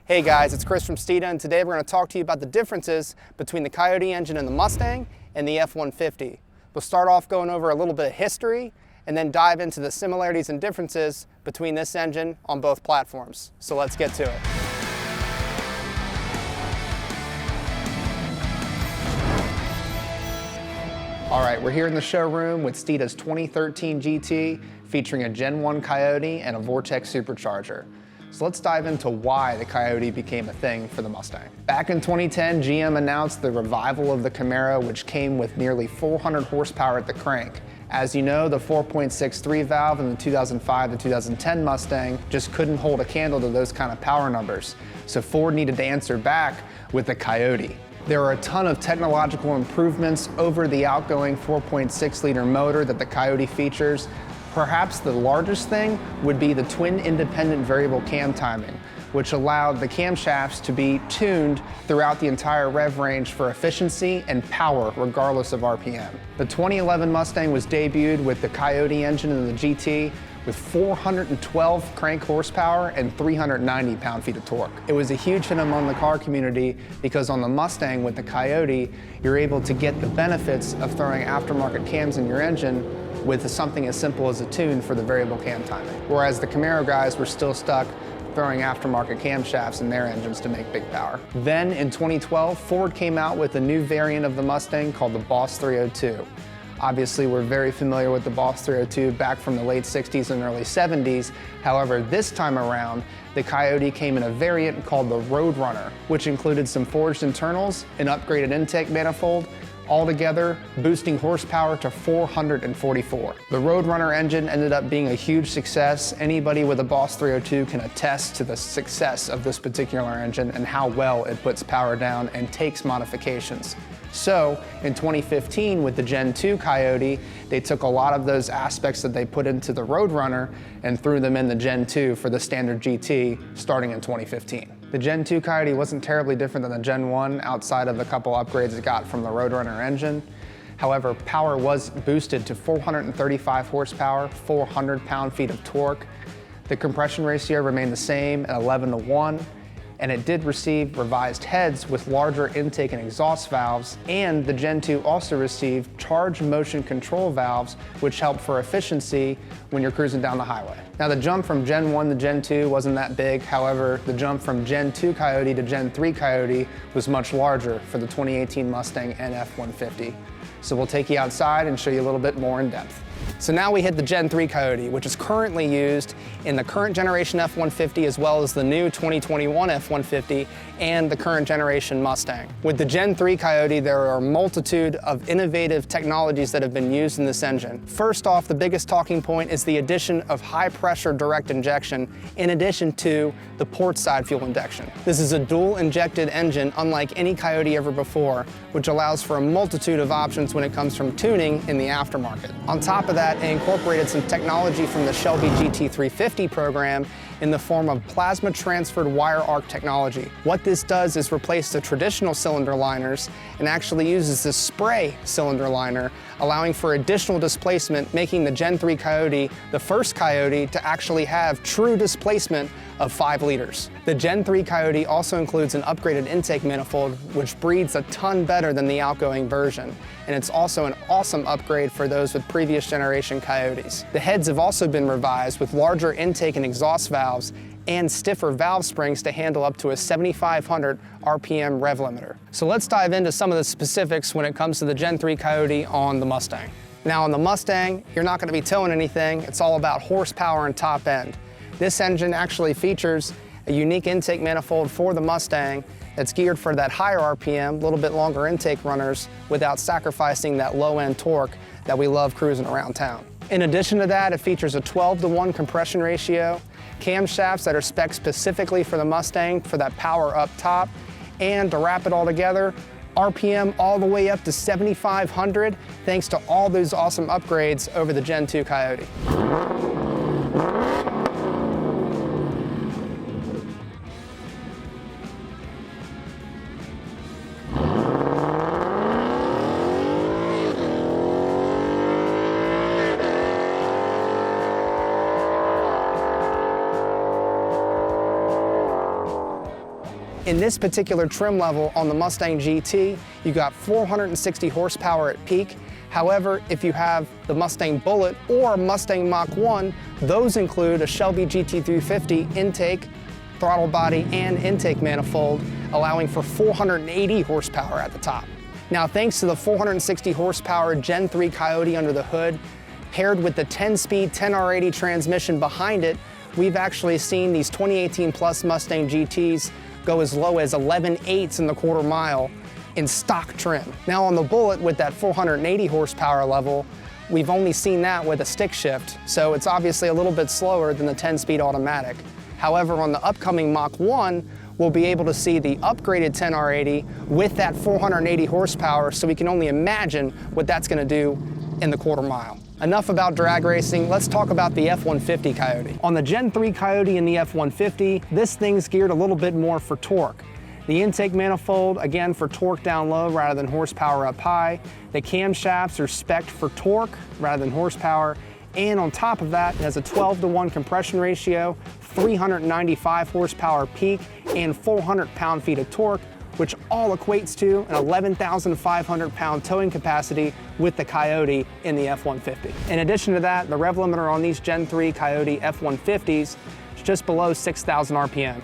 Hey guys, it's Chris from Steeda, and today we're going to talk to you about the differences between the Coyote engine in the Mustang and the F-150. We'll start off going over a little bit of history and then dive into the similarities and differences between this engine on both platforms. So let's get to it. All right, we're here in the showroom with Steeda's 2013 GT featuring a Gen 1 Coyote and a Vortex supercharger. So let's dive into why the Coyote became a thing for the Mustang. Back in 2010, GM announced the revival of the Camaro, which came with nearly 400 horsepower at the crank. As you know, the 4.63 valve in the 2005 to 2010 Mustang just couldn't hold a candle to those kind of power numbers. So Ford needed to answer back with the Coyote. There are a ton of technological improvements over the outgoing 4.6 liter motor that the Coyote features. Perhaps the largest thing would be the twin independent variable cam timing, which allowed the camshafts to be tuned throughout the entire rev range for efficiency and power regardless of RPM. The 2011 Mustang was debuted with the Coyote engine in the GT with 412 crank horsepower and 390 pound-feet of torque. It was a huge hit among the car community because on the Mustang with the Coyote, you're able to get the benefits of throwing aftermarket cams in your engine with something as simple as a tune for the variable cam timing. Whereas the Camaro guys were still stuck throwing aftermarket camshafts in their engines to make big power. Then in 2012, Ford came out with a new variant of the Mustang called the Boss 302. Obviously, we're very familiar with the Boss 302 back from the late 60s and early 70s. However, this time around, the Coyote came in a variant called the Roadrunner, which included some forged internals, an upgraded intake manifold, altogether boosting horsepower to 444. The Roadrunner engine ended up being a huge success. Anybody with a Boss 302 can attest to the success of this particular engine and how well it puts power down and takes modifications. So in 2015 with the Gen 2 Coyote, they took a lot of those aspects that they put into the Roadrunner and threw them in the Gen 2 for the standard GT starting in 2015. The Gen 2 Coyote wasn't terribly different than the Gen 1 outside of a couple upgrades it got from the Roadrunner engine. However, power was boosted to 435 horsepower, 400 pound-feet of torque. The compression ratio remained the same at 11:1. And it did receive revised heads with larger intake and exhaust valves, and the Gen 2 also received charge motion control valves, which help for efficiency when you're cruising down the highway. Now the jump from Gen 1 to Gen 2 wasn't that big, however, the jump from Gen 2 Coyote to Gen 3 Coyote was much larger for the 2018 Mustang and F-150. So we'll take you outside and show you a little bit more in depth. So now we hit the Gen 3 Coyote, which is currently used in the current generation F-150 as well as the new 2021 F-150 and the current generation Mustang. With the Gen 3 Coyote, there are a multitude of innovative technologies that have been used in this engine. First off, the biggest talking point is the addition of high-pressure direct injection in addition to the port-side fuel injection. This is a dual-injected engine unlike any Coyote ever before, which allows for a multitude of options when it comes from tuning in the aftermarket. On top of that, it incorporated some technology from the Shelby GT350 program in the form of plasma transferred wire arc technology. What this does is replace the traditional cylinder liners and actually uses this spray cylinder liner, allowing for additional displacement, making the Gen 3 Coyote the first Coyote to actually have true displacement of 5 liters. The Gen 3 Coyote also includes an upgraded intake manifold, which breathes a ton better than the outgoing version. And it's also an awesome upgrade for those with previous generation Coyotes. The heads have also been revised with larger intake and exhaust valves and stiffer valve springs to handle up to a 7,500 RPM rev limiter. So let's dive into some of the specifics when it comes to the Gen 3 Coyote on the Mustang. Now on the Mustang, you're not going to be towing anything. It's all about horsepower and top end. This engine actually features a unique intake manifold for the Mustang that's geared for that higher RPM, a little bit longer intake runners without sacrificing that low-end torque that we love cruising around town. In addition to that, it features a 12:1 compression ratio, camshafts that are spec'd specifically for the Mustang for that power up top, and to wrap it all together, RPM all the way up to 7,500 thanks to all those awesome upgrades over the Gen 2 Coyote. In this particular trim level on the Mustang GT, you got 460 horsepower at peak. However, if you have the Mustang Bullet or Mustang Mach 1, those include a Shelby GT350 intake, throttle body, and intake manifold, allowing for 480 horsepower at the top. Now, thanks to the 460 horsepower Gen 3 Coyote under the hood, paired with the 10-speed 10R80 transmission behind it, we've actually seen these 2018 Plus Mustang GTs go as low as 11/8 in the quarter mile in stock trim. Now on the Bullet with that 480 horsepower level, we've only seen that with a stick shift, so it's obviously a little bit slower than the 10-speed automatic. However, on the upcoming Mach 1, we'll be able to see the upgraded 10R80 with that 480 horsepower, so we can only imagine what that's gonna do in the quarter mile. Enough about drag racing, let's talk about the F150 Coyote. On the Gen 3 Coyote and the F150, this thing's geared a little bit more for torque. The intake manifold, again, for torque down low rather than horsepower up high. The camshafts are spec'd for torque rather than horsepower. And on top of that, it has a 12-to-1 compression ratio, 395 horsepower peak, and 400 pound-feet of torque, which all equates to an 11,500 pound towing capacity with the Coyote in the F150. In addition to that, the rev limiter on these Gen 3 Coyote F150s is just below 6,000 RPM.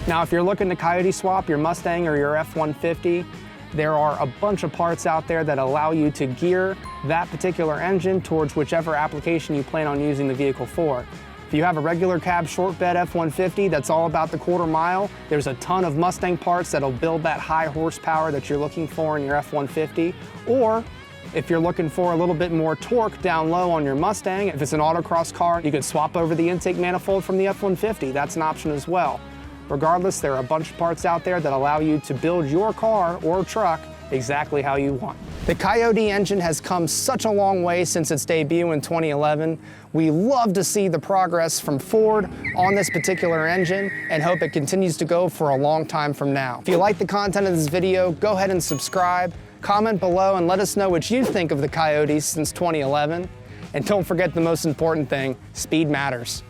Now, if you're looking to Coyote swap your Mustang or your F-150, there are a bunch of parts out there that allow you to gear that particular engine towards whichever application you plan on using the vehicle for. If you have a regular cab short bed F-150 that's all about the quarter mile, there's a ton of Mustang parts that'll build that high horsepower that you're looking for in your F-150. Or if you're looking for a little bit more torque down low on your Mustang, if it's an autocross car, you could swap over the intake manifold from the F-150. That's an option as well. Regardless, there are a bunch of parts out there that allow you to build your car or truck exactly how you want. The Coyote engine has come such a long way since its debut in 2011. We love to see the progress from Ford on this particular engine and hope it continues to go for a long time from now. If you like the content of this video, go ahead and subscribe, comment below, and let us know what you think of the Coyote since 2011. And don't forget the most important thing, speed matters.